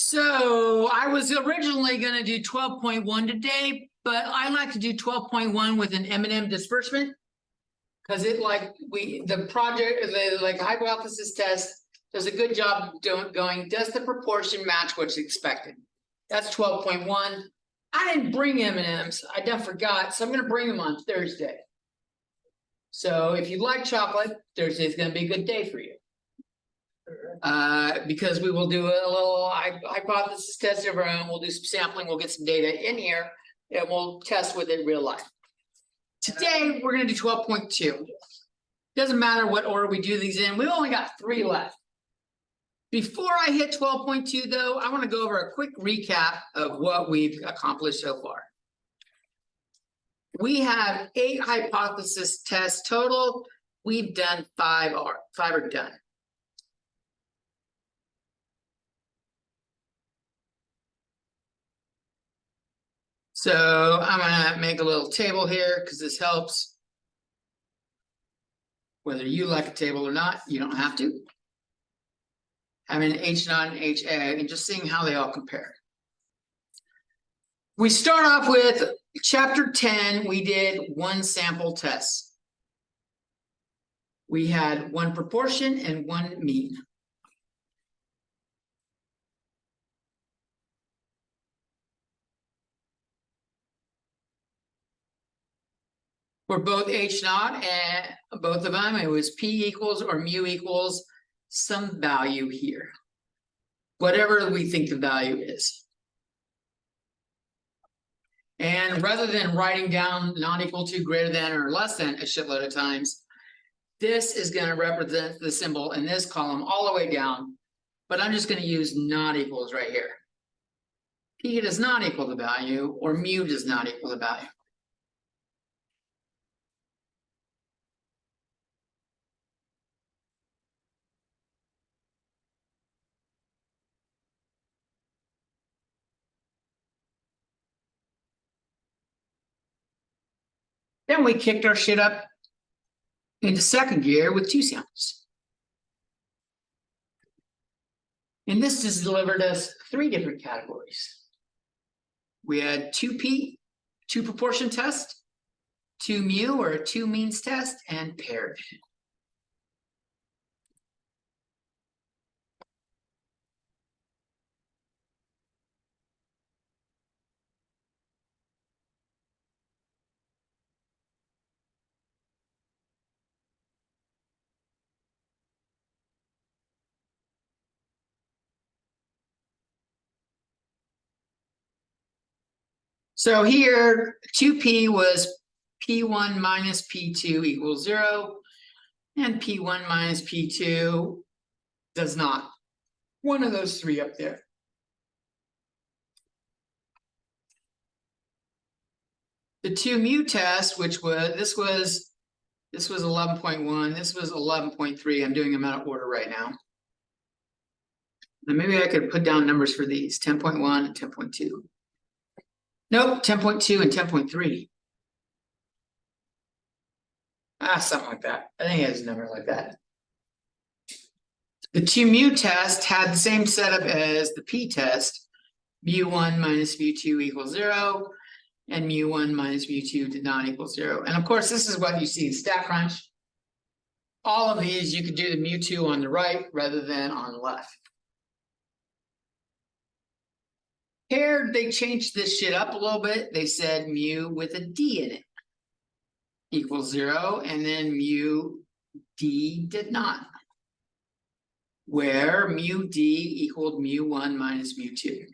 So I was originally gonna do 12.1 today, but I like to do 12.1 with an M&M disbursement. Cause the project, the hypothesis test does a good job going, does the proportion match what's expected? That's 12.1. I didn't bring M&Ms, I done forgot, so I'm gonna bring them on Thursday. So if you like chocolate, Thursday's gonna be a good day for you. Because we will do a little hypothesis test of our own. We'll do some sampling, we'll get some data in here, and we'll test with it in real life. Today, we're gonna do 12.2. Doesn't matter what order we do these in, we've only got 3 left. Before I hit 12.2 though, I want to go over a quick recap of what we've accomplished so far. We have 8 hypothesis tests total. We've done 5 are done. So I'm gonna make a little table here because this helps. Whether you like a table or not, you don't have to. Having H0 and HA and just seeing how they all compare. We start off with chapter 10, we did 1 sample test. We had 1 proportion and 1 mean. For both H0 and both of them, it was P equals or mu equals some value here. Whatever we think the value is. And rather than writing down not equal to, greater than, or less than a shitload of times, this is going to represent the symbol in this column all the way down. But I'm just going to use not equals right here. P does not equal the value, or mu does not equal the value. Then we kicked our shit up into second gear with 2 samples. And this has delivered us 3 different categories. We had 2P, 2 proportion test, 2 mu or a 2 means test, and paired. So here, 2P was P1 minus P2 equals 0, and P1 minus P2 does not. One of those 3 up there. The 2 mu test, which was this was 11.1, this was 11.3. I'm doing them out of order right now. And maybe I could put down numbers for these, 10.1 and 10.2. Nope, 10.2 and 10.3. Something like that. I think it has a number like that. The 2 mu test had the same setup as the P test. Mu1 minus mu2 equals 0, and mu1 minus mu2 did not equal 0. And of course, this is what you see in StatCrunch. All of these, you could do the mu2 on the right rather than on the left. Paired, they changed this shit up a little bit. They said mu with a D in it equals 0, and then mu D did not. Where mu D equaled mu1 minus mu2.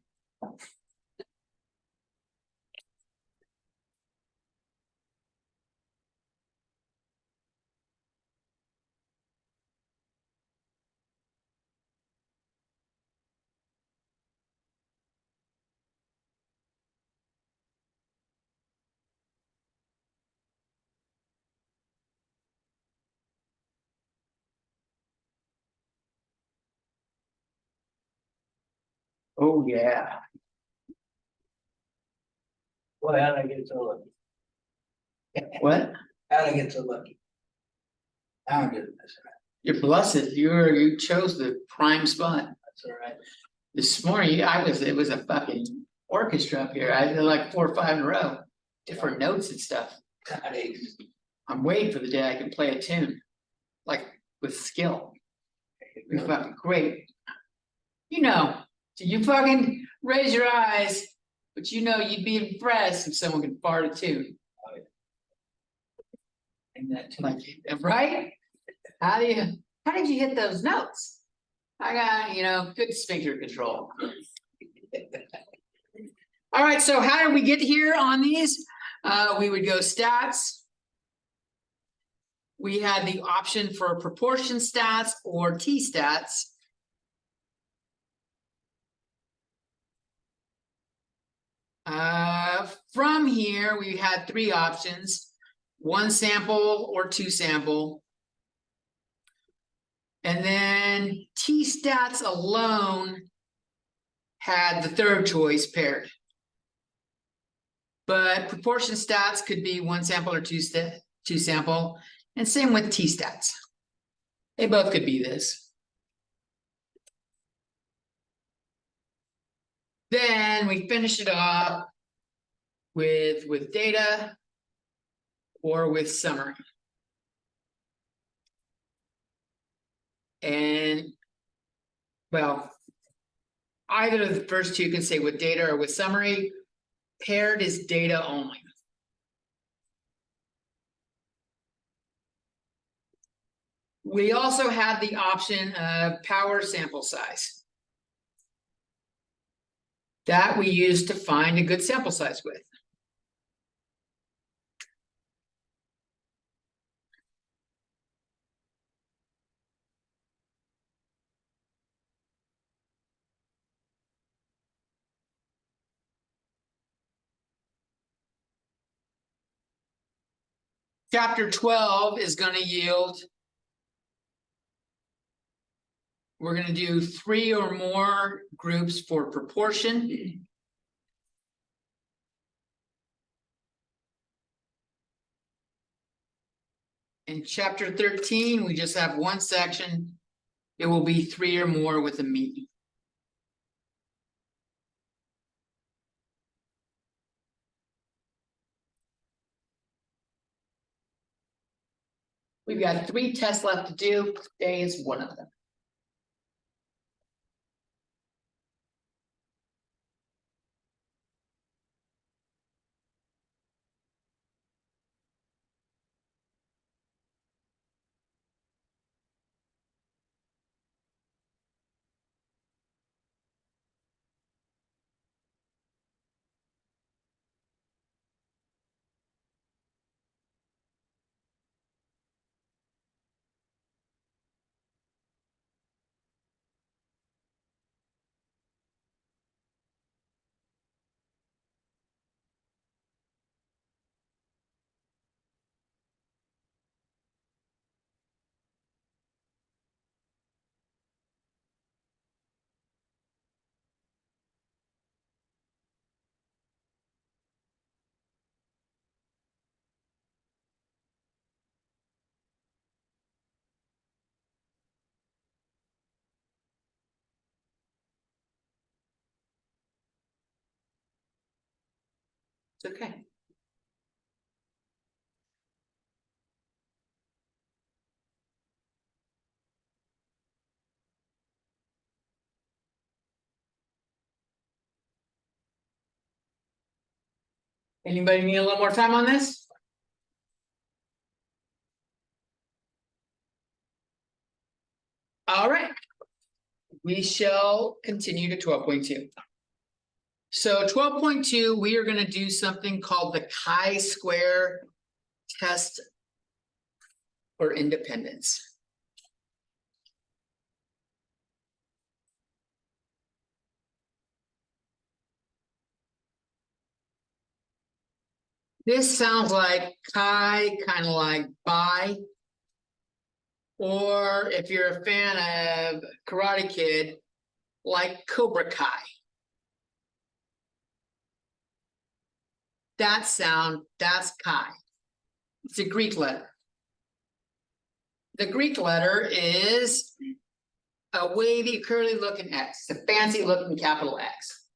Oh yeah. Boy, how'd I get so lucky? What? How'd I get so lucky? I'm doing this. You're blessed. You chose the prime spot. That's all right. This morning, it was a fucking orchestra up here. I did like 4 or 5 in a row, different notes and stuff. I'm waiting for the day I can play a tune, like with skill. It'd be fucking great. You know, so you fucking raise your eyes, but you know you'd be impressed if someone could fart a tune. And that too. Like, right? How did you hit those notes? I got, good sphincter control. All right, so how did we get here on these? We would go stats. We had the option for proportion stats or T-stats. From here, we had 3 options, 1 sample or 2 sample. And then T-stats alone had the 3rd choice paired. But proportion stats could be 1 sample or 2 sample, and same with T-stats. They both could be this. Then we finish it off with data or with summary. And well, either of the first 2 can say with data or with summary. Paired is data only. We also have the option of power sample size. That we use to find a good sample size with. Chapter 12 is going to yield. We're going to do 3 or more groups for proportion. In chapter 13, we just have 1 section. It will be 3 or more with a mean. We've got 3 tests left to do. Today is one of them. It's okay. Anybody need a little more time on this? All right. We shall continue to 12.2. So 12.2, we are going to do something called the chi-square test for independence. This sounds like chi, kind of like bi. Or if you're a fan of Karate Kid, like Cobra Kai. That sound, that's chi. It's a Greek letter. The Greek letter is a wavy curly looking X, a fancy looking capital X.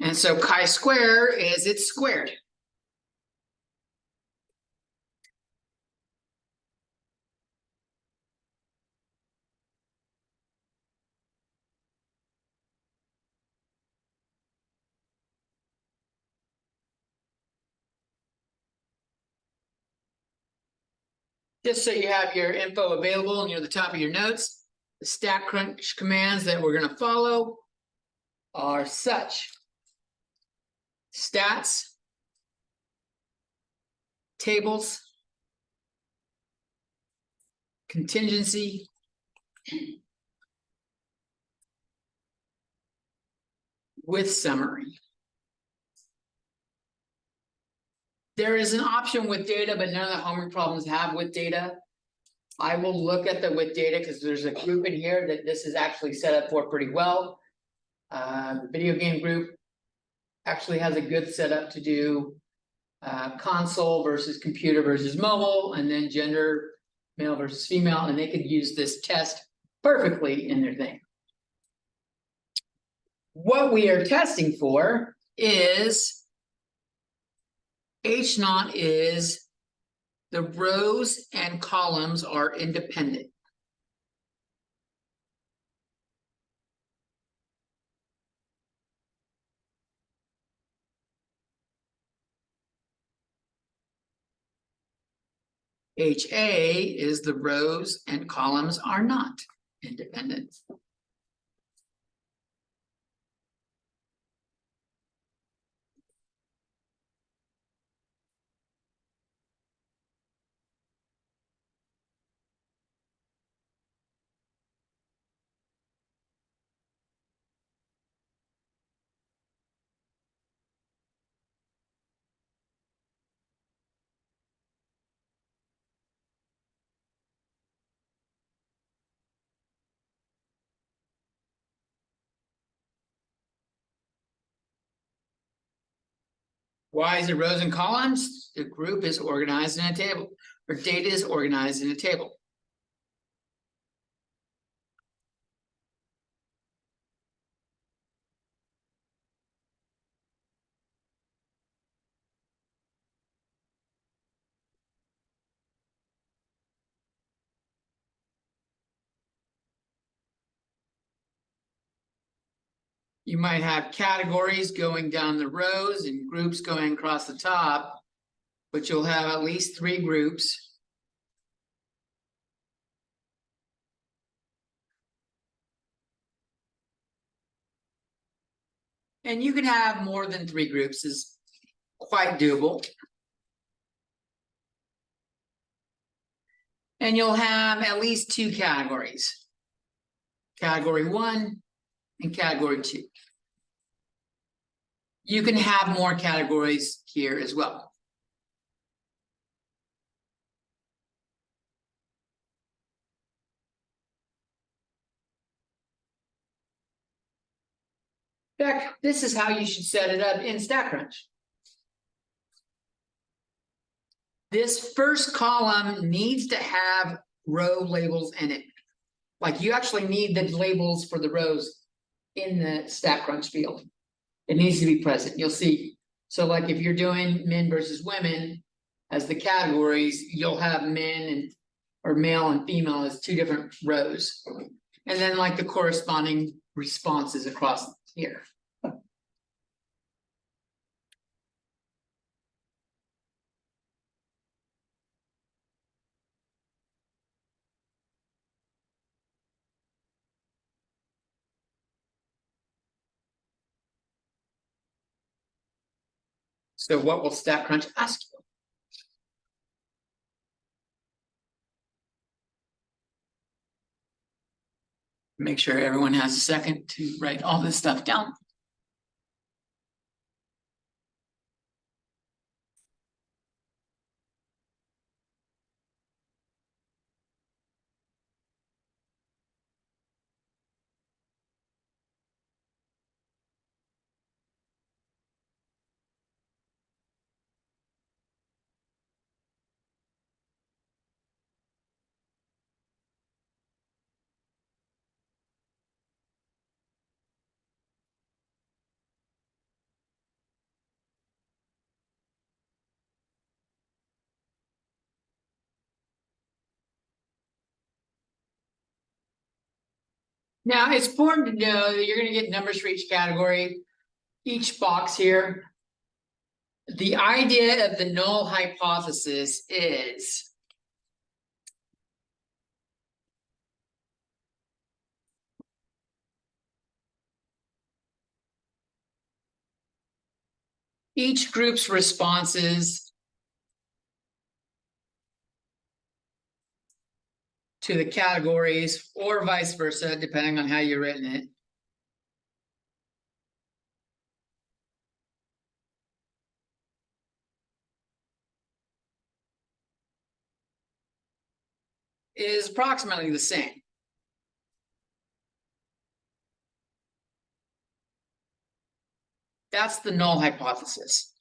And so chi-square is it's squared. Just so you have your info available near the top of your notes, the StatCrunch commands that we're going to follow are such. Stats, tables, contingency, with summary. There is an option with data, but none of the homework problems have with data. I will look at the with data because there's a group in here that this is actually set up for pretty well. The video game group actually has a good setup to do console versus computer versus mobile, and then gender, male versus female, and they could use this test perfectly in their thing. What we are testing for is H naught is the rows and columns are independent. HA is the rows and columns are not independent. Why is it rows and columns? The group is organized in a table, or data is organized in a table. You might have categories going down the rows and groups going across the top, but you'll have at least 3 groups. And you can have more than 3 groups is quite doable. And you'll have at least 2 categories. Category 1 and category 2. You can have more categories here as well. In fact, this is how you should set it up in StatCrunch. This first column needs to have row labels in it. Like you actually need the labels for the rows in the StatCrunch field. It needs to be present. You'll see. So like if you're doing men versus women as the categories, you'll have men and or male and female as 2 different rows. And then like the corresponding responses across here. So what will StatCrunch ask you? Make sure everyone has a second to write all this stuff down. Now, it's important to know that you're gonna get numbers for each category, each box here. The idea of the null hypothesis is. Each group's responses to the categories or vice versa, depending on how you've written it. Is approximately the same. That's the null hypothesis.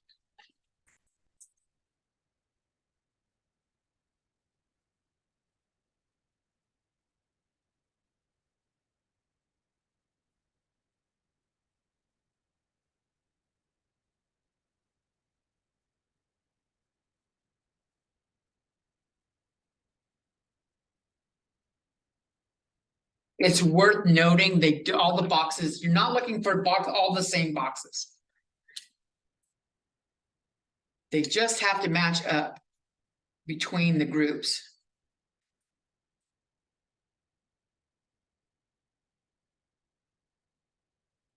It's worth noting they do all the boxes. You're not looking for all the same boxes. They just have to match up between the groups.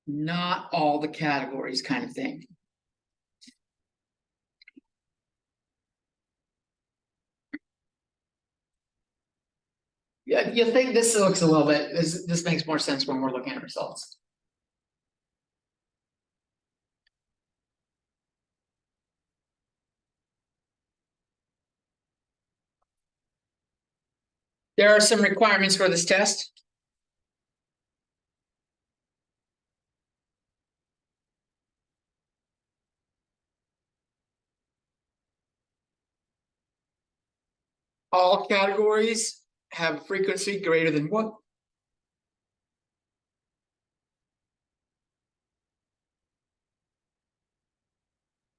Not all the categories kind of thing. Yeah, you think this looks a little bit, this makes more sense when we're looking at results. There are some requirements for this test. All categories have frequency greater than what?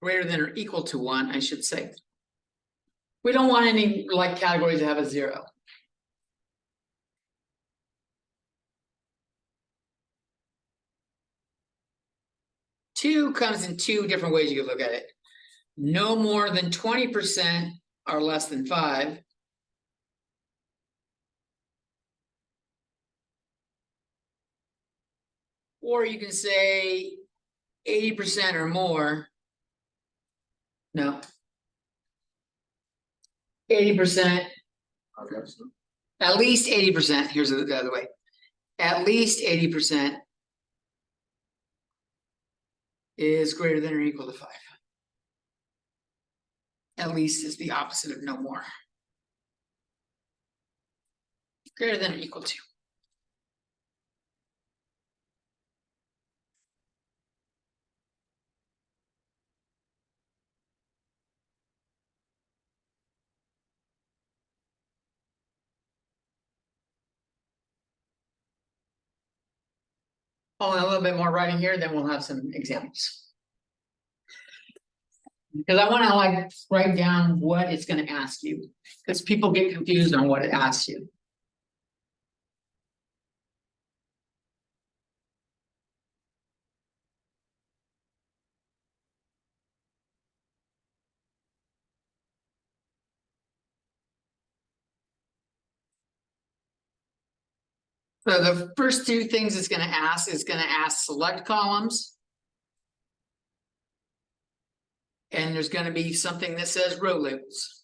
Greater than or equal to 1, I should say. We don't want any like categories to have a 0. Two comes in two different ways you can look at it. No more than 20% are less than 5. Or you can say 80% or more. No. 80%, at least 80%. Here's the other way. At least 80% is greater than or equal to 5. At least is the opposite of no more. Greater than or equal to. Only a little bit more writing here, then we'll have some examples. Because I want to like write down what it's going to ask you, because people get confused on what it asks you. So the first two things it's going to ask is going to ask select columns. And there's going to be something that says row labels.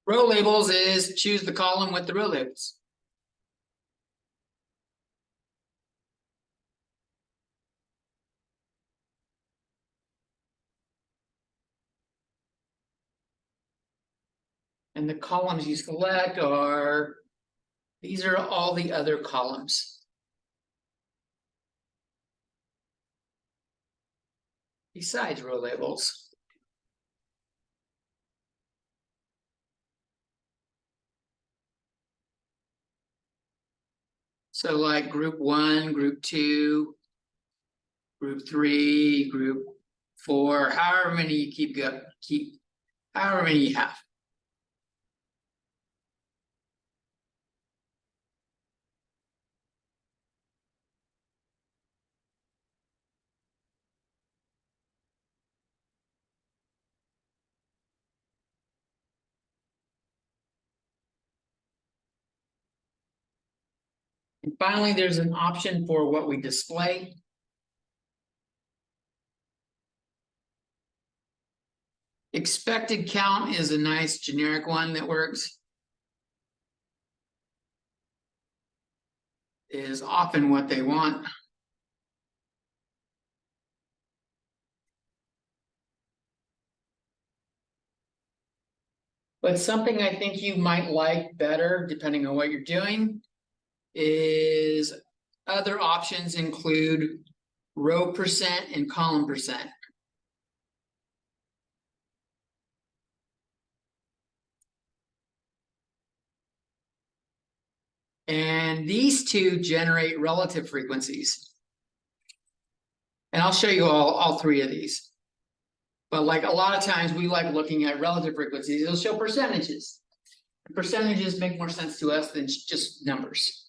Row labels is choose the column with the row labels. And the columns you select are, these are all the other columns. Besides row labels. So like group 1, group 2, group 3, group for however many you keep however many you have. And finally, there's an option for what we display. Expected count is a nice generic one that works. Is often what they want. But something I think you might like better, depending on what you're doing, is other options include row percent and column percent. And these two generate relative frequencies. And I'll show you all three of these. But like a lot of times we like looking at relative frequencies, it'll show percentages. Percentages make more sense to us than just numbers.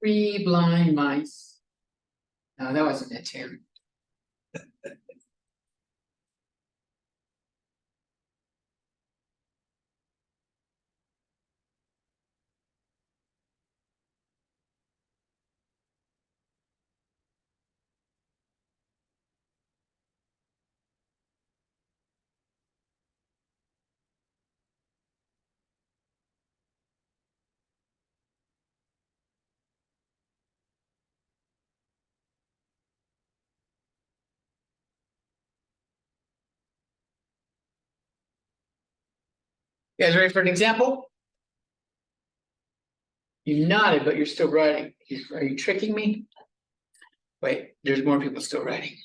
Three blind mice. No, that wasn't it, Tim. You guys ready for an example? You nodded, but you're still writing. Are you tricking me? Wait, there's more people still writing.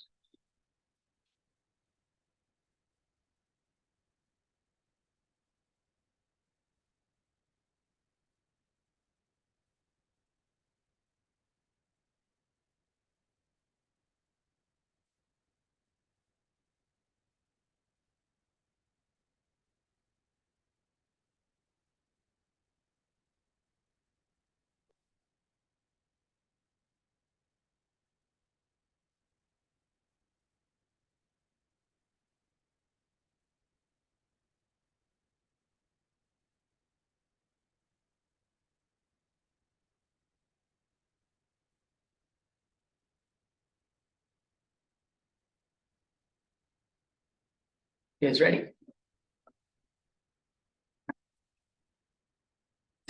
You guys ready?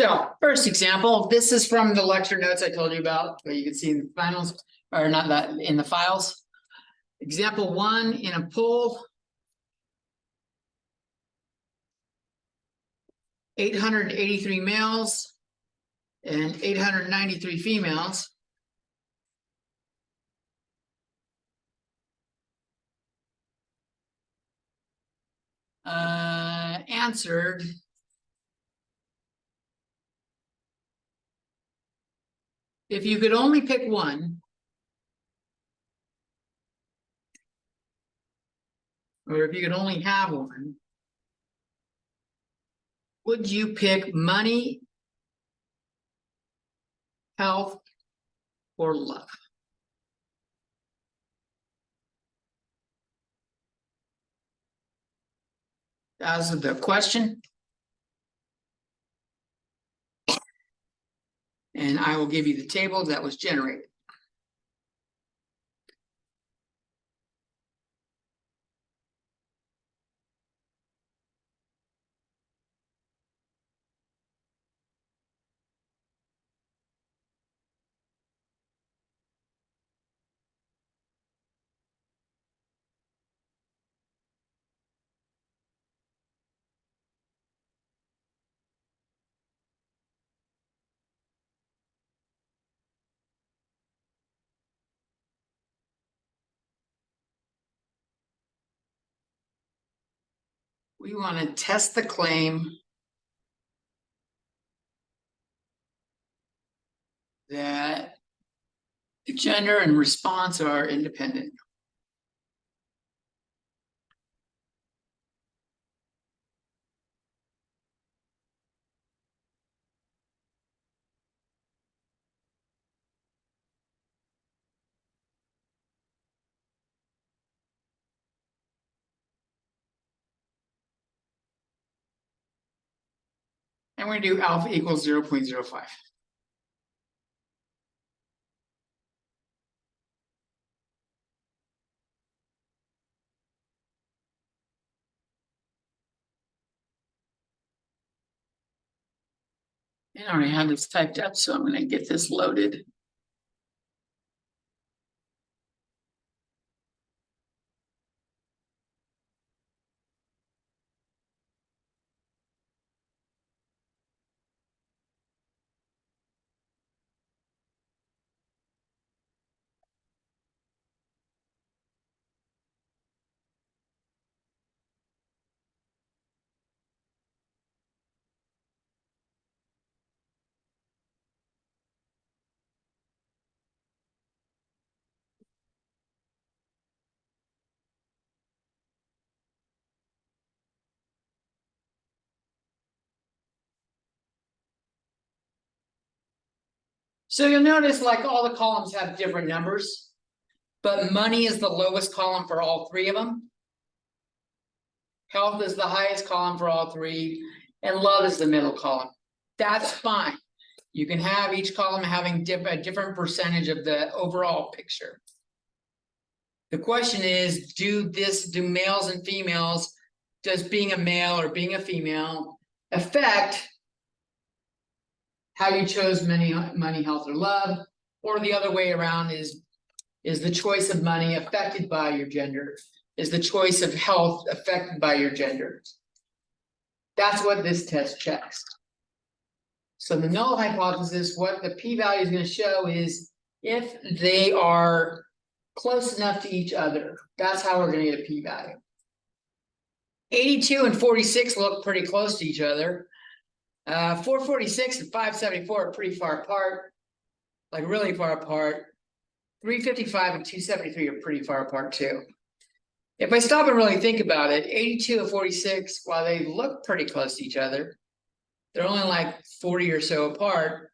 So first example, this is from the lecture notes I told you about, but you can see in the finals, or not that, in the files. Example 1, in a poll, 883 males and 893 females. Answered if you could only pick one, or if you could only have one, would you pick money, health, or love? As of the question. And I will give you the table that was generated. We want to test the claim that gender and response are independent. And we're gonna do alpha equals 0.05. And I already have this typed up, so I'm gonna get this loaded. So you'll notice like all the columns have different numbers, but money is the lowest column for all three of them. Health is the highest column for all three, and love is the middle column. That's fine. You can have each column having a different percentage of the overall picture. The question is, do males and females, does being a male or being a female affect how you chose money, health, or love? Or the other way around is the choice of money affected by your gender? Is the choice of health affected by your gender? That's what this test checks. So the null hypothesis, what the p-value is going to show is if they are close enough to each other. That's how we're going to get a p-value. 82 and 46 look pretty close to each other. 446 and 574 are pretty far apart, like really far apart. 355 and 273 are pretty far apart too. If I stop and really think about it, 82 and 46, while they look pretty close to each other, they're only like 40 or so apart.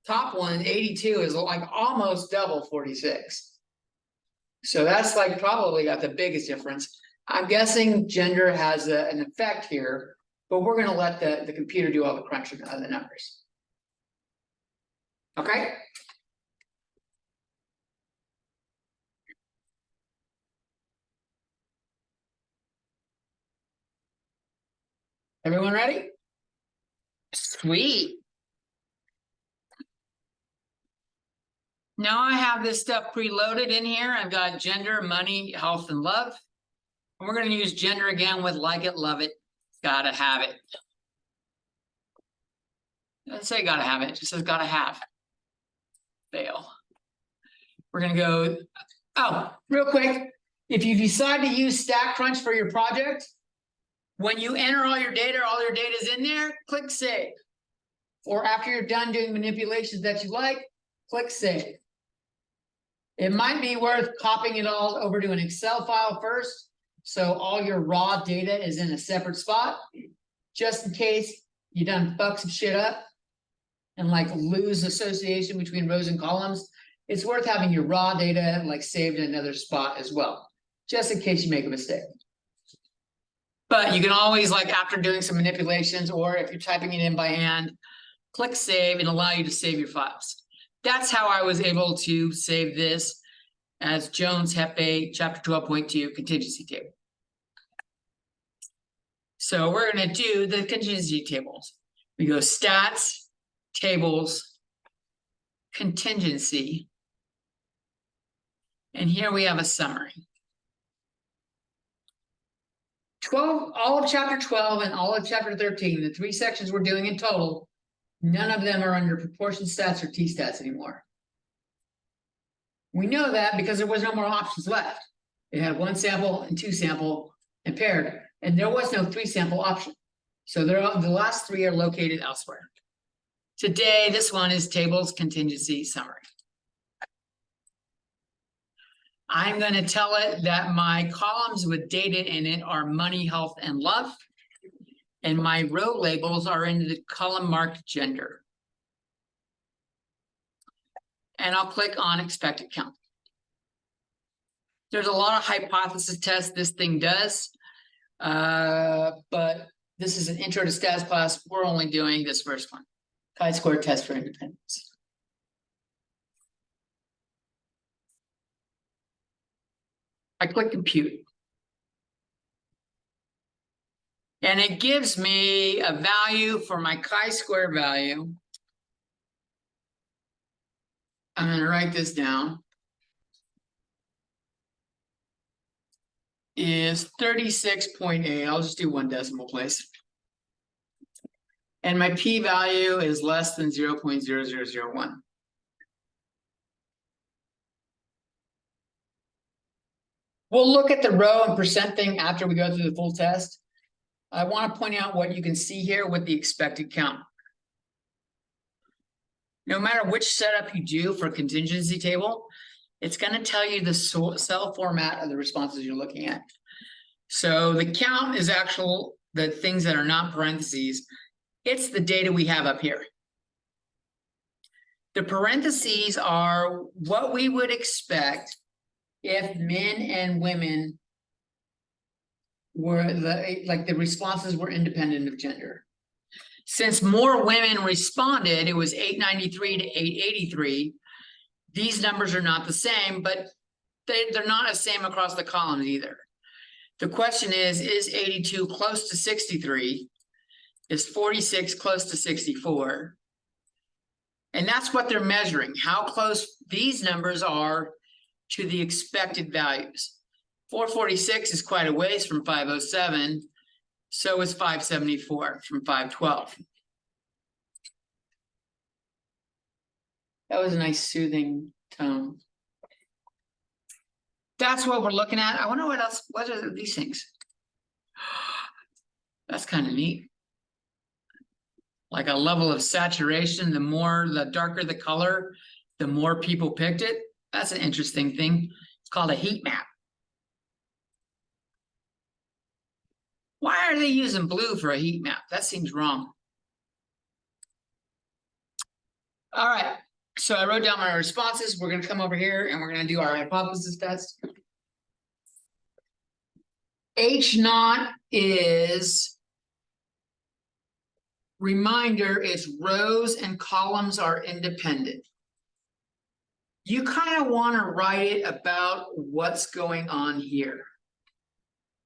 Top one, 82, is like almost double 46. So that's like probably got the biggest difference. I'm guessing gender has an effect here, but we're going to let the computer do all the crunching of the numbers. Okay? Everyone ready? Sweet. Now I have this stuff preloaded in here. I've got gender, money, health, and love. And we're going to use gender again with like it, love it, gotta have it. Doesn't say gotta have it, it just says gotta have. Fail. We're going to go, oh, real quick. If you decide to use StatCrunch for your project, when you enter all your data is in there, click save. Or after you're done doing manipulations that you like, click save. It might be worth copying it all over to an Excel file first, so all your raw data is in a separate spot, just in case you done fuck some shit up and like lose association between rows and columns. It's worth having your raw data like saved in another spot as well, just in case you make a mistake. But you can always, like after doing some manipulations, or if you're typing it in by hand, click save and allow you to save your files. That's how I was able to save this as Jones Hepe chapter 12.2 contingency table. So we're going to do the contingency tables. We go stats, tables, contingency. And here we have a summary. All of chapter 12 and all of chapter 13, the 3 sections we're doing in total, none of them are under proportion stats or t-stats anymore. We know that because there was no more options left. It had 1 sample and 2 sample and paired. And there was no 3-sample option. So the last 3 are located elsewhere. Today, this one is tables contingency summary. I'm going to tell it that my columns with data in it are money, health, and love. And my row labels are in the column marked gender. And I'll click on expected count. There's a lot of hypothesis tests this thing does. But this is an intro to stats class. We're only doing this first one. Chi-square test for independence. I click compute. And it gives me a value for my chi-square value. I'm going to write this down. Is 36.8. I'll just do 1 decimal place. And my p-value is less than 0.0001. We'll look at the row and percent thing after we go through the full test. I want to point out what you can see here with the expected count. No matter which setup you do for contingency table, it's going to tell you the cell format of the responses you're looking at. So the count is the things that are not parentheses. It's the data we have up here. The parentheses are what we would expect if men and women were the responses were independent of gender. Since more women responded, it was 893 to 883. These numbers are not the same, but they're not the same across the columns either. The question is 82 close to 63? Is 46 close to 64? And that's what they're measuring, how close these numbers are to the expected values. 446 is quite a ways from 507, so is 574 from 512. That was a nice soothing tone. That's what we're looking at. I wonder what else, what are these things? That's kind of neat. Like a level of saturation, the darker the color, the more people picked it. That's an interesting thing. It's called a heat map. Why are they using blue for a heat map? That seems wrong. All right, so I wrote down my responses. We're gonna come over here and we're gonna do our hypothesis test. H0 is, reminder, is rows and columns are independent. You kind of want to write it about what's going on here.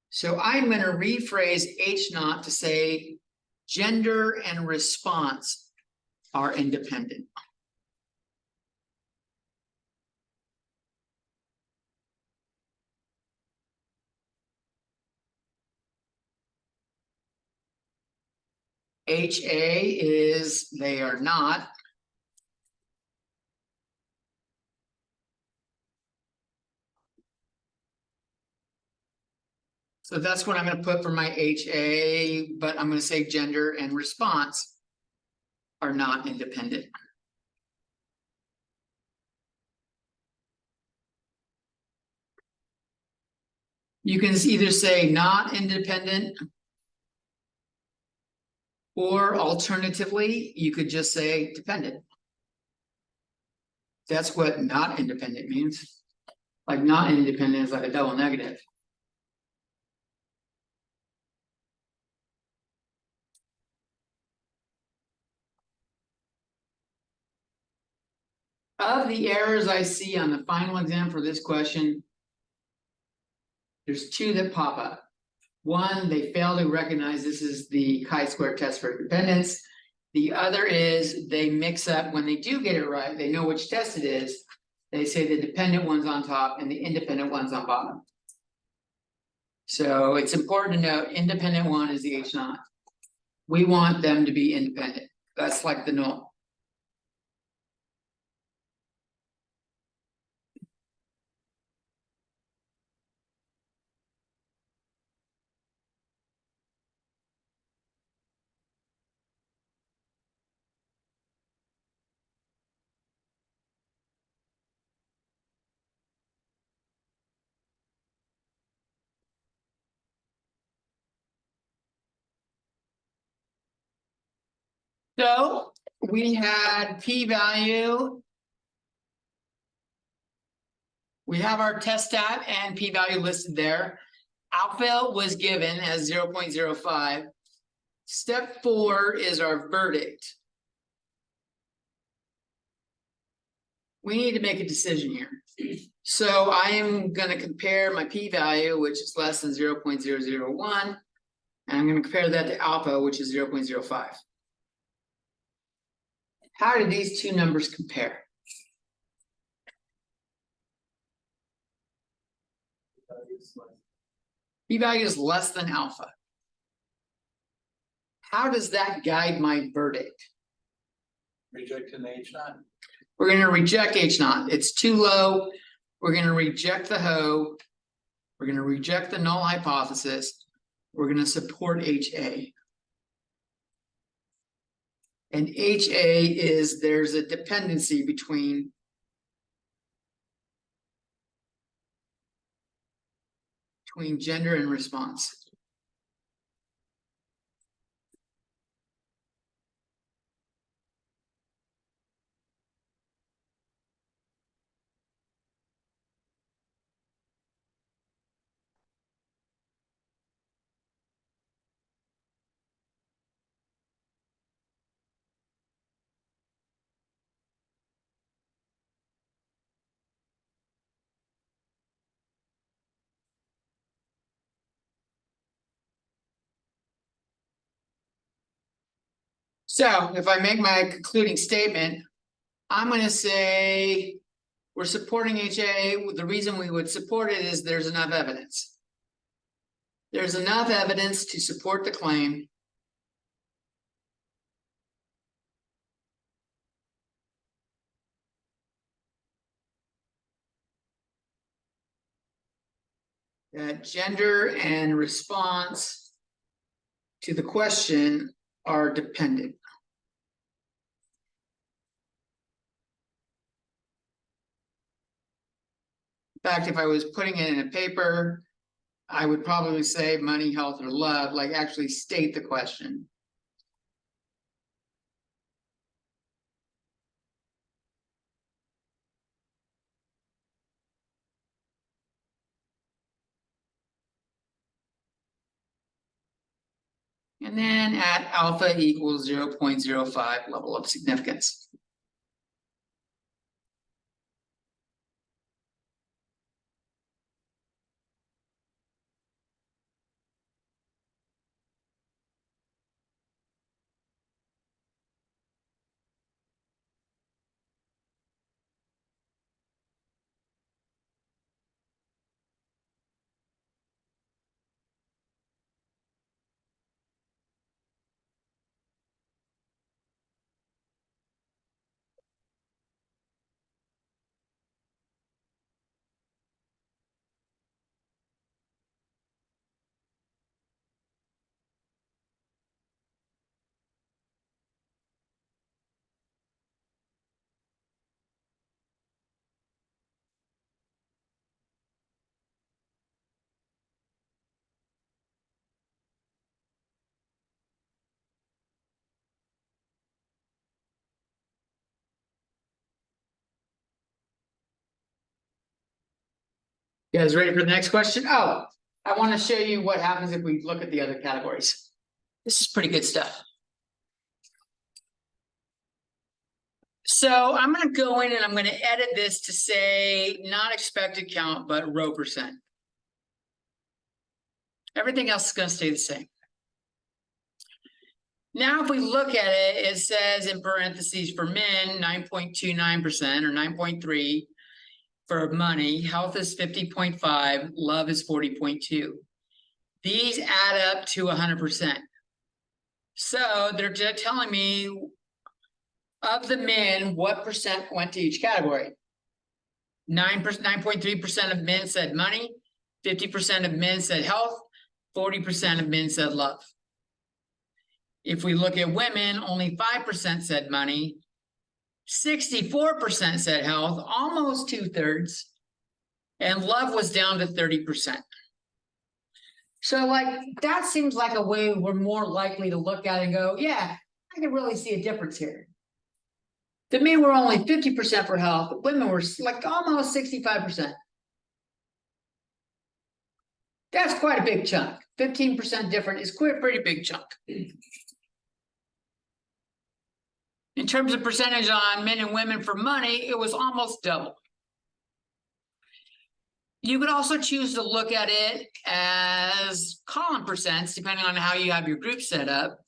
So I'm going to rephrase H0 to say gender and response are independent. HA is they are not. So that's what I'm going to put for my HA, but I'm going to say gender and response are not independent. You can either say not independent, or alternatively, you could just say dependent. That's what not independent means. Like not independent is like a double negative. Of the errors I see on the final exam for this question, there's 2 that pop up. One, they fail to recognize this is the chi-square test for independence. The other is they mix up, when they do get it right, they know which test it is. They say the dependent one's on top and the independent one's on bottom. So it's important to note, independent one is the H0. We want them to be independent. That's like the null. So we had p-value. We have our test stat and p-value listed there. Alpha was given as 0.05. Step 4 is our verdict. We need to make a decision here. So I am going to compare my p-value, which is less than 0.001, and I'm going to compare that to alpha, which is 0.05. How do these two numbers compare? P-value is less than alpha. How does that guide my verdict? Rejecting H naught. We're going to reject H naught. It's too low. We're going to reject the HO. We're going to reject the null hypothesis. We're going to support HA. And HA is there's a dependency between gender and response. So if I make my concluding statement, I'm going to say we're supporting HA. The reason we would support it is there's enough evidence. There's enough evidence to support the claim. That gender and response to the question are dependent. In fact, if I was putting it in a paper, I would probably say money, health, or love, like actually state the question. And then at alpha equals 0.05 level of significance. You guys ready for the next question? Oh, I want to show you what happens if we look at the other categories. This is pretty good stuff. So I'm going to go in and I'm going to edit this to say not expected count, but row percent. Everything else is going to stay the same. Now, if we look at it, it says in parentheses for men, 9.29% or 9.3 for money. Health is 50.5. Love is 40.2. These add up to 100%. So they're telling me of the men, what percent went to each category? 9.3% of men said money. 50% of men said health. 40% of men said love. If we look at women, only 5% said money, 64% said health, almost 2/3, and love was down to 30%. So like, that seems like a way we're more likely to look at it and go, yeah, I can really see a difference here. The men were only 50% for health, but women were like almost 65%. That's quite a big chunk. 15% different is quite a pretty big chunk. In terms of percentage on men and women for money, it was almost double. You could also choose to look at it as column percents, depending on how you have your group set up.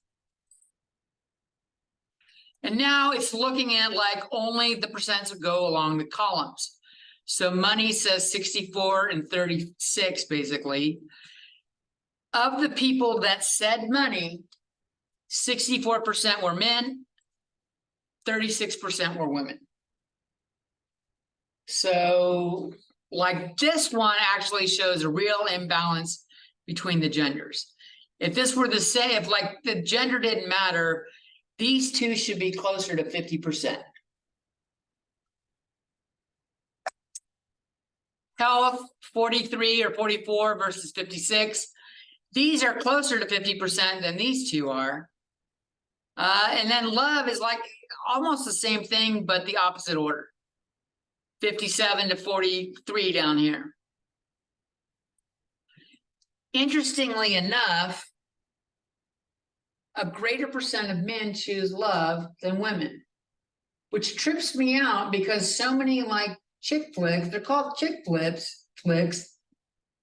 And now it's looking at like only the percents that go along the columns. So money says 64 and 36, basically. Of the people that said money, 64% were men, 36% were women. So like this one actually shows a real imbalance between the genders. If this were the same, if like the gender didn't matter, these two should be closer to 50%. Health, 43 or 44 versus 56. These are closer to 50% than these two are. And then love is like almost the same thing, but the opposite order. 57 to 43 down here. Interestingly enough, a greater percent of men choose love than women, which trips me out because so many like chick flicks, they're called chick flicks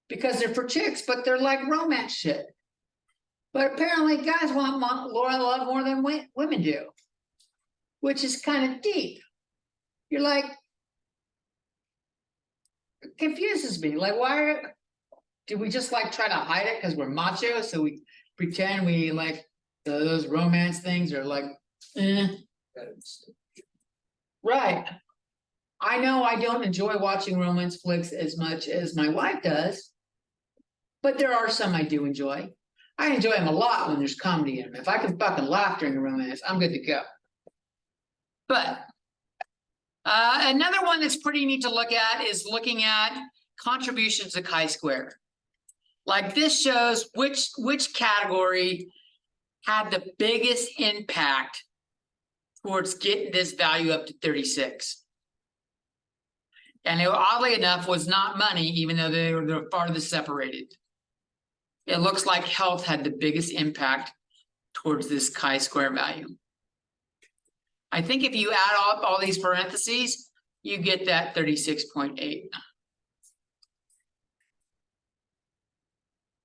because they're for chicks, but they're like romance shit. But apparently guys want love more than women do, which is kind of deep. You're like, it confuses me. Like, why do we just like try to hide it because we're macho? So we pretend we like those romance things are like, Right. I know I don't enjoy watching romance flicks as much as my wife does, but there are some I do enjoy. I enjoy them a lot when there's comedy in them. If I can fucking laugh during a romance, I'm good to go. But another one that's pretty neat to look at is looking at contributions to chi-square. Like this shows which category had the biggest impact towards getting this value up to 36. And it, oddly enough, was not money, even though they were the farthest separated. It looks like health had the biggest impact towards this chi-square value. I think if you add up all these parentheses, you get that 36.8.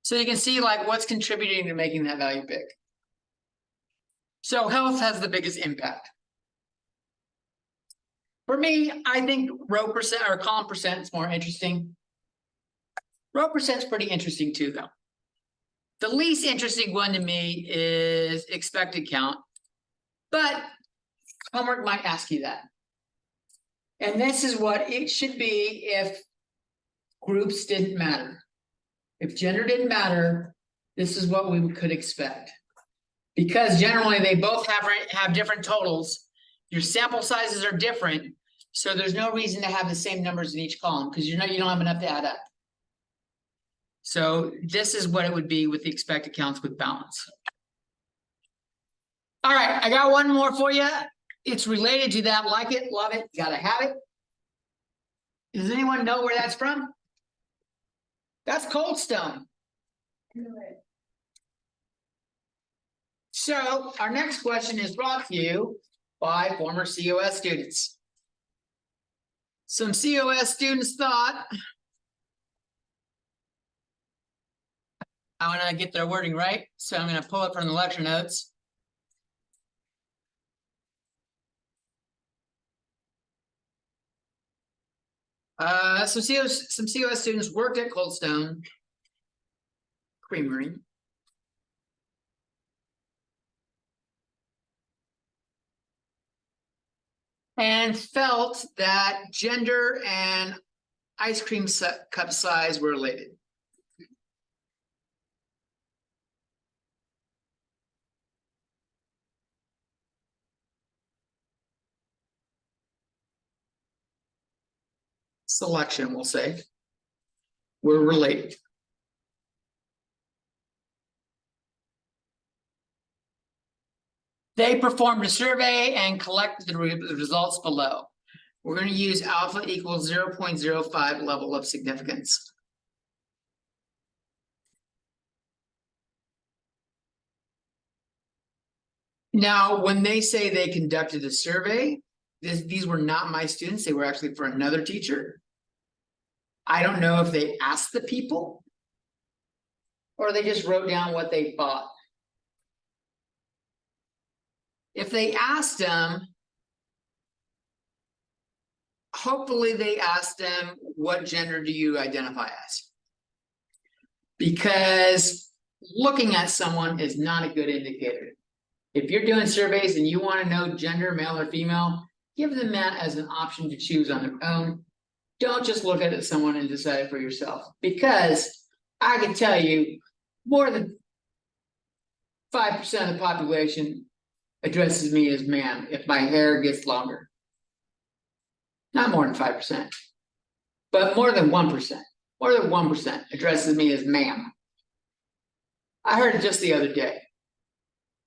So you can see like what's contributing to making that value big. So health has the biggest impact. For me, I think row percent or column percent is more interesting. Row percent is pretty interesting too, though. The least interesting one to me is expected count, but homework might ask you that. And this is what it should be if groups didn't matter. If gender didn't matter, this is what we could expect. Because generally they both have different totals. Your sample sizes are different, so there's no reason to have the same numbers in each column because you know you don't have enough to add up. So this is what it would be with the expected counts with balance. All right, I got one more for you. It's related to that. Like it, love it, gotta have it. Does anyone know where that's from? That's Coldstone. So our next question is brought to you by former COS students. Some COS students thought, I want to get their wording right, so I'm going to pull it from the lecture notes. Some COS students worked at Coldstone Creamery. And felt that gender and ice cream cup size were related. Selection, we'll say, were related. They performed a survey and collected the results below. We're gonna use alpha equals 0.05 level of significance. Now, when they say they conducted a survey, these were not my students, they were actually for another teacher. I don't know if they asked the people or they just wrote down what they thought. If they asked them, hopefully they asked them, what gender do you identify as? Because looking at someone is not a good indicator. If you're doing surveys and you want to know gender, male or female, give them that as an option to choose on their own. Don't just look at someone and decide for yourself, because I can tell you more than 5% of the population addresses me as ma'am if my hair gets longer. Not more than 5%, but more than 1%. More than 1% addresses me as ma'am. I heard it just the other day.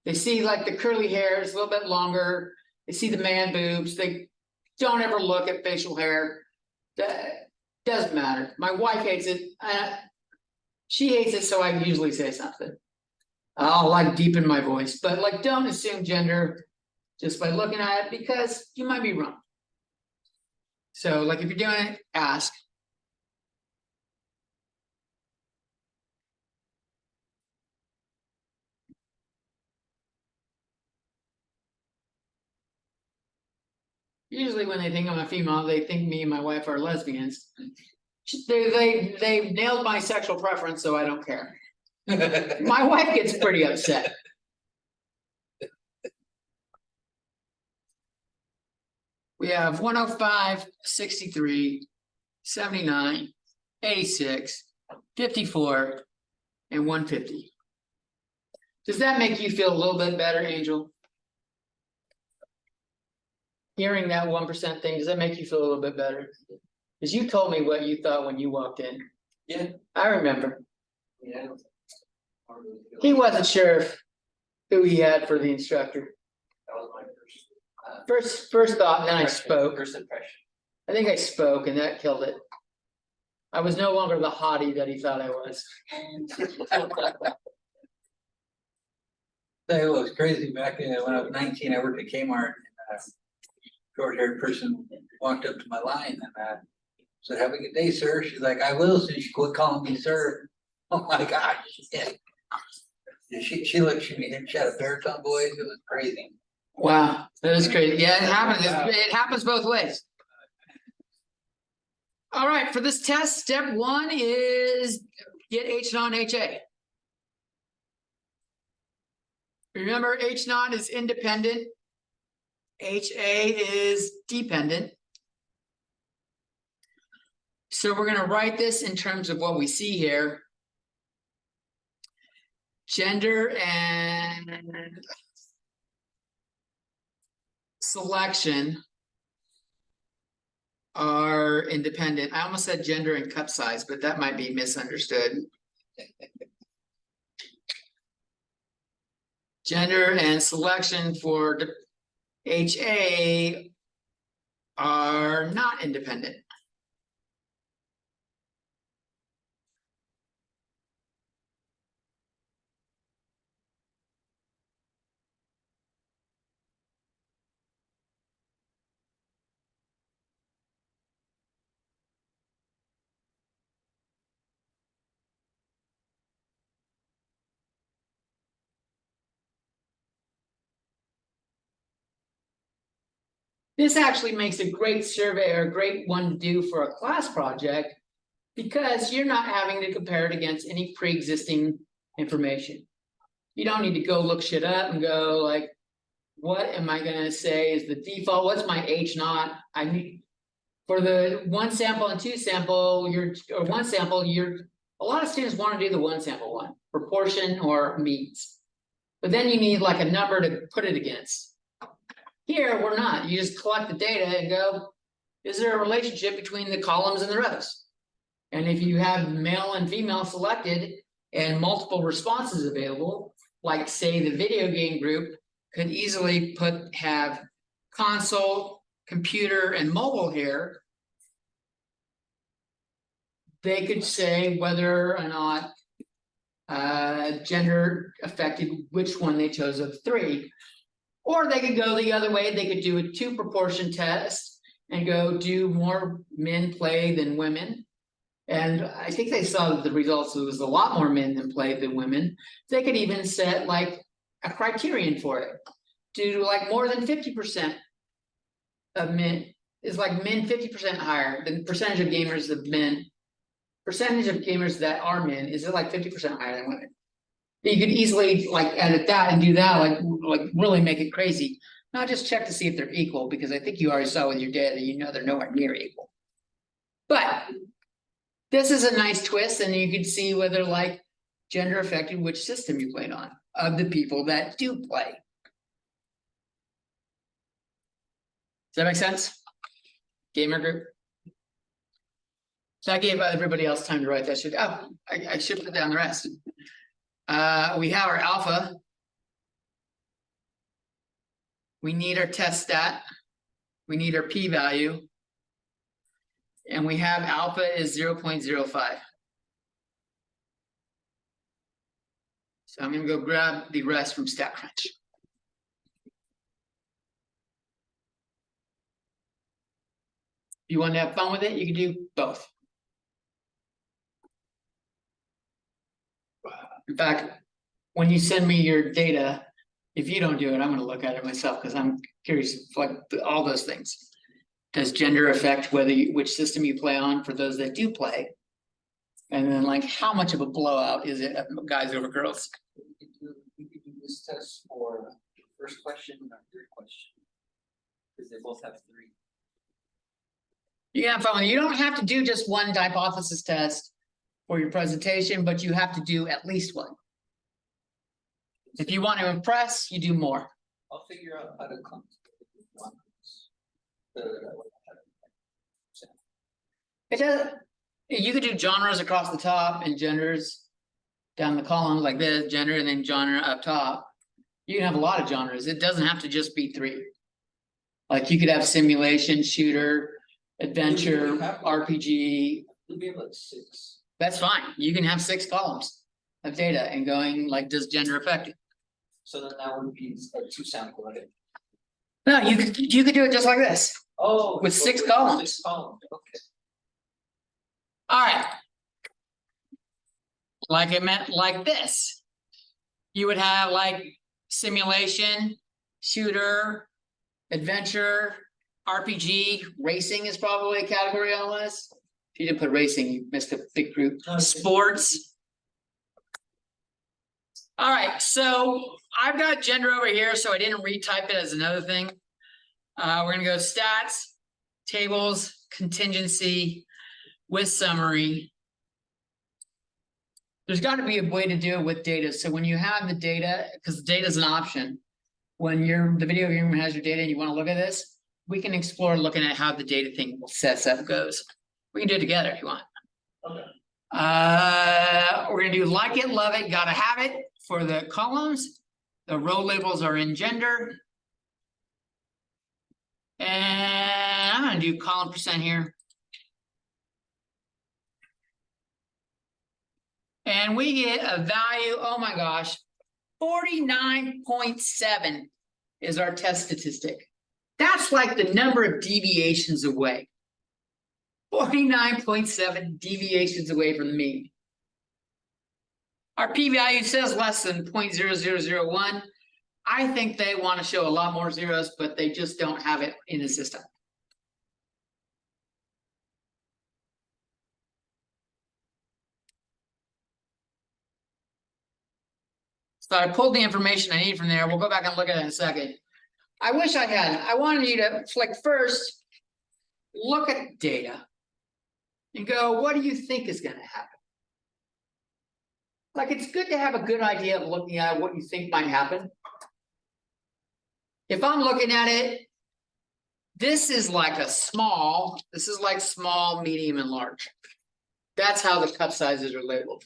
They see like the curly hair is a little bit longer. They see the man boobs. They don't ever look at facial hair. Doesn't matter. My wife hates it. She hates it, so I usually say something. I'll like deepen my voice, but like don't assume gender just by looking at it, because you might be wrong. So like if you're doing it, ask. Usually when they think I'm a female, they think me and my wife are lesbians. They've nailed my sexual preference, so I don't care. My wife gets pretty upset. We have 105, 63, 79, 86, 54, and 150. Does that make you feel a little bit better, Angel? Hearing that 1% thing, does that make you feel a little bit better? Because you told me what you thought when you walked in. Yeah. I remember. Yeah. He wasn't sure who he had for the instructor. That was my First thought, and then I spoke. First impression. I think I spoke, and that killed it. I was no longer the hottie that he thought I was. It was crazy back when I was 19. I worked at Kmart, and short-haired person walked up to my line and said, "Have a good day, sir." She's like, "I will," so she quit calling me sir. Oh my gosh. Yeah. She looked at me and she had a baritone voice. It was crazy. Wow, that is crazy. Yeah, it happens. It happens both ways. All right, for this test, step 1 is get H naught and HA. Remember, H naught is independent. HA is dependent. So we're going to write this in terms of what we see here. Gender and selection are independent. I almost said gender and cup size, but that might be misunderstood. Gender and selection for HA are not independent. This actually makes a great survey or a great one to do for a class project, because you're not having to compare it against any pre-existing information. You don't need to go look shit up and go like, what am I gonna say is the default? What's my H naught? I need for the 1 sample and 2 sample, a lot of students want to do the 1 sample one, proportion or means. But then you need like a number to put it against. Here, we're not. You just collect the data and go, is there a relationship between the columns and the rows? And if you have male and female selected and multiple responses available, like say the video game group could easily have console, computer, and mobile here. They could say whether or not gender affected which one they chose of three. Or they could go the other way, they could do a 2 proportion test and go do more men play than women. And I think they saw that the results, it was a lot more men than played than women. They could even set like a criterion for it. Do like more than 50% of men is like men 50% higher. The percentage of gamers of men, percentage of gamers that are men, is it like 50% higher than women? You could easily like edit that and do that, like really make it crazy. Not just check to see if they're equal, because I think you already saw with your data, you know they're nowhere near equal. But this is a nice twist, and you can see whether like gender affected which system you played on of the people that do play. Does that make sense? Gamer group. So I gave everybody else time to write that shit. Oh, I should put down the rest. We have our alpha. We need our test stat. We need our p-value. And we have alpha is 0.05. So I'm gonna go grab the rest from StatCrunch. If you want to have fun with it, you can do both. In fact, when you send me your data, if you don't do it, I'm going to look at it myself because I'm curious, like all those things. Does gender affect which system you play on for those that do play? And then like how much of a blowout is it of guys over girls? We could do this test for first question and third question. Because they both have 3. You can have fun with it. You don't have to do just one hypothesis test for your presentation, but you have to do at least one. If you want to impress, you do more. I'll figure out how to come to one. It does. You could do genres across the top and genders down the column like this, gender and then genre up top. You can have a lot of genres. It doesn't have to just be 3. Like you could have simulation, shooter, adventure, RPG. We'll be able at 6. That's fine. You can have 6 columns of data and going like, does gender affect it? So then that would be a 2 sample, right? No, you could do it just like this. Oh. With 6 columns. 6 columns, okay. All right. Like it meant like this. You would have like simulation, shooter, adventure, RPG, racing is probably a category on the list. If you didn't put racing, you missed a big group. Sports. All right, so I've got gender over here, so I didn't retype it as another thing. We're gonna go stats, tables, contingency, with summary. There's got to be a way to do it with data. So when you have the data, because data is an option, when the video game has your data and you want to look at this, we can explore looking at how the data thing sets up goes. We can do it together if you want. Okay. We're gonna do like it, love it, gotta have it for the columns. The row labels are in gender. And I'm gonna do column percent here. And we get a value, oh my gosh, 49.7 is our test statistic. That's like the number of deviations away. 49.7 deviations away from the mean. Our p-value says less than 0.0001. I think they want to show a lot more zeros, but they just don't have it in the system. So I pulled the information I need from there. We'll go back and look at it in a second. I wish I had. I wanted you to like first look at data and go, what do you think is going to happen? Like, it's good to have a good idea of looking at what you think might happen. If I'm looking at it, this is like small, medium, and large. That's how the cup sizes are labeled.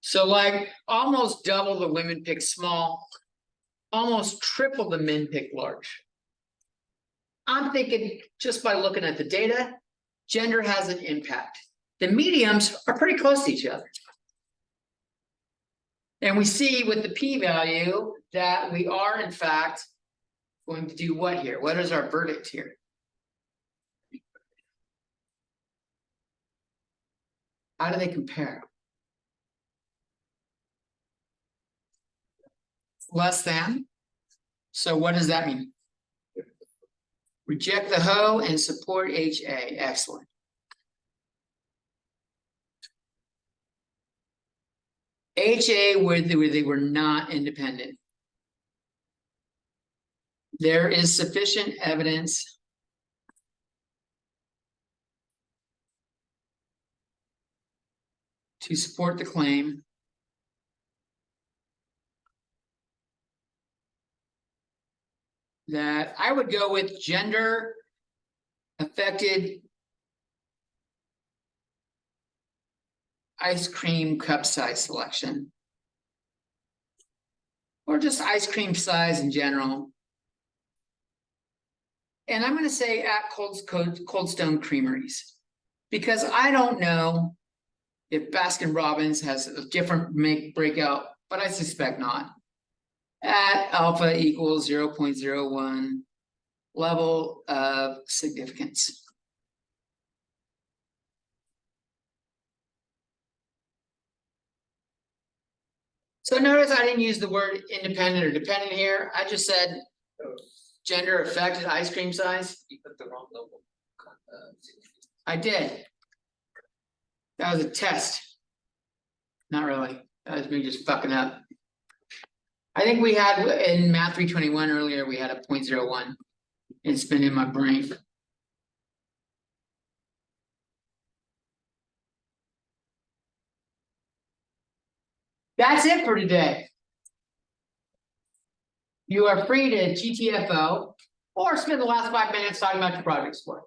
So like almost double the women pick small, almost triple the min pick large. I'm thinking just by looking at the data, gender has an impact. The mediums are pretty close to each other. And we see with the p-value that we are in fact going to do what here? What is our verdict here? How do they compare? Less than? So what does that mean? Reject the hoe and support HA. Excellent. HA where they were not independent. There is sufficient evidence to support the claim that I would go with gender affected ice cream cup size selection. Or just ice cream size in general. And I'm going to say at Cold Stone Creameries, because I don't know if Baskin Robbins has a different breakout, but I suspect not. At alpha equals 0.01 level of significance. So notice I didn't use the word independent or dependent here. I just said gender affected ice cream size. You put the wrong level. I did. That was a test. Not really. That was me just fucking up. I think we had in Math 321 earlier, we had a 0.01. It's been in my brain. That's it for today. You are free to GTFO or spend the last 5 minutes talking about your project score.